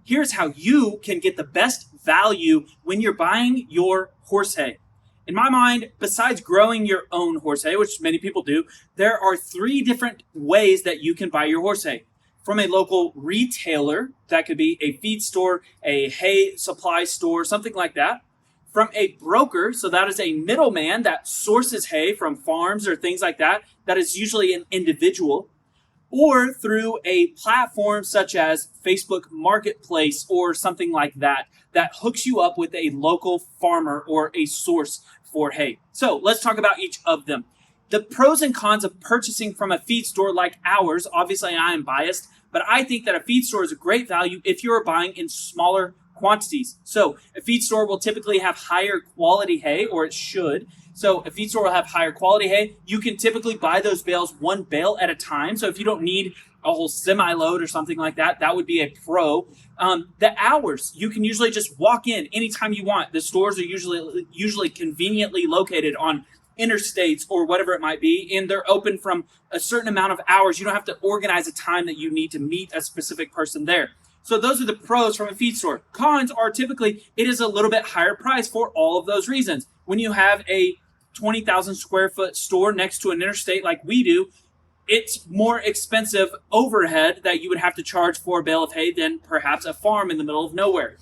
here's how you can get the best value when you're buying your horse hay. In my mind, besides growing your own horse hay, which many people do, there are three different ways that you can buy your horse hay. From a local retailer, that could be a feed store, a hay supply store, something like that. From a broker, so that is a middleman that sources hay from farms or things like that. That is usually an individual. Or through a platform such as Facebook Marketplace or something like that, that hooks you up with a local farmer or a source for hay. So let's talk about each of them. The pros and cons of purchasing from a feed store like ours, obviously I am biased, but I think that a feed store is a great value if you're buying in smaller quantities. So a feed store will typically have higher quality hay, or it should. So a feed store will have higher quality hay. You can typically buy those bales one bale at a time. So if you don't need a whole semi-load or something like that, that would be a pro. The hours, you can usually just walk in anytime you want. The stores are usually conveniently located on interstates or whatever it might be, and they're open from a certain amount of hours. You don't have to organize a time that you need to meet a specific person there. So those are the pros from a feed store. Cons are typically it is a little bit higher price for all of those reasons. When you have a 20,000 square foot store next to an interstate like we do, it's more expensive overhead that you would have to charge for a bale of hay than perhaps a farm in the middle of nowhere.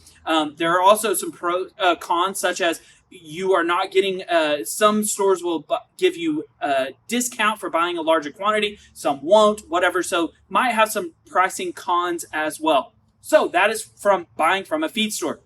There are also some cons, such as you are not getting, some stores will give you a discount for buying a larger quantity, some won't, whatever. So might have some pricing cons as well. So that is from buying from a feed store.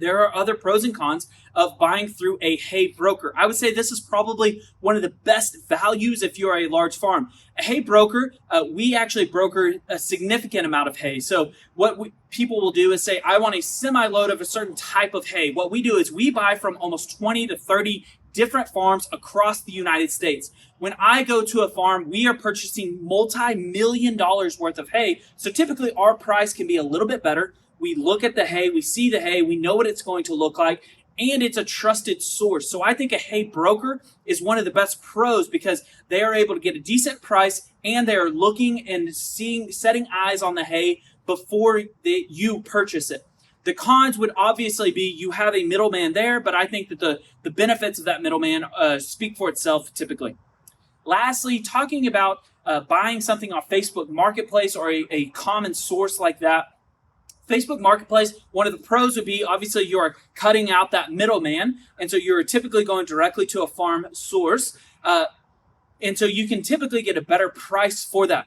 There are other pros and cons of buying through a hay broker. I would say this is probably one of the best values if you're a large farm. A hay broker, we actually broker a significant amount of hay. So what people will do is say, I want a semi-load of a certain type of hay. What we do is we buy from almost 20 to 30 different farms across the United States. When I go to a farm, we are purchasing multi-million dollars worth of hay. So typically our price can be a little bit better. We look at the hay, we see the hay, we know what it's going to look like, and it's a trusted source. So I think a hay broker is one of the best pros because they are able to get a decent price and they are looking and setting eyes on the hay before you purchase it. The cons would obviously be you have a middleman there, but I think that the benefits of that middleman speak for itself typically. Lastly, talking about buying something off Facebook Marketplace or a common source like that, Facebook Marketplace, one of the pros would be obviously you are cutting out that middleman, and so you're typically going directly to a farm source, and so you can typically get a better price for that.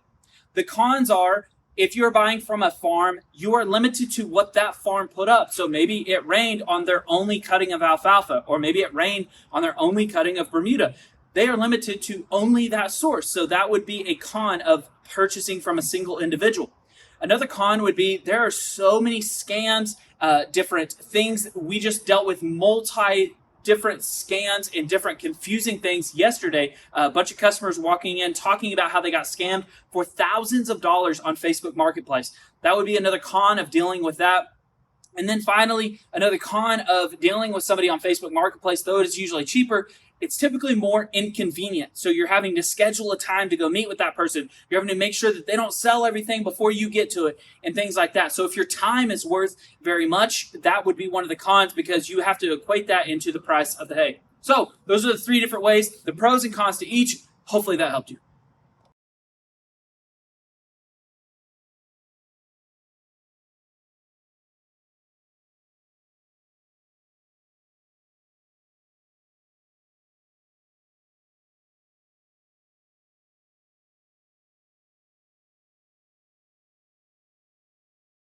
The cons are if you're buying from a farm, you are limited to what that farm put up. So maybe it rained on their only cutting of alfalfa, or maybe it rained on their only cutting of Bermuda. They are limited to only that source, so that would be a con of purchasing from a single individual. Another con would be there are so many scams, different things. We just dealt with different scans and different confusing things yesterday. A bunch of customers walking in talking about how they got scammed for thousands of dollars on Facebook Marketplace. That would be another con of dealing with that. And then finally, another con of dealing with somebody on Facebook Marketplace, though it is usually cheaper, it's typically more inconvenient. So you're having to schedule a time to go meet with that person. You're having to make sure that they don't sell everything before you get to it and things like that. So if your time is worth very much, that would be one of the cons because you have to equate that into the price of the hay. So those are the three different ways, the pros and cons to each. Hopefully that helped you.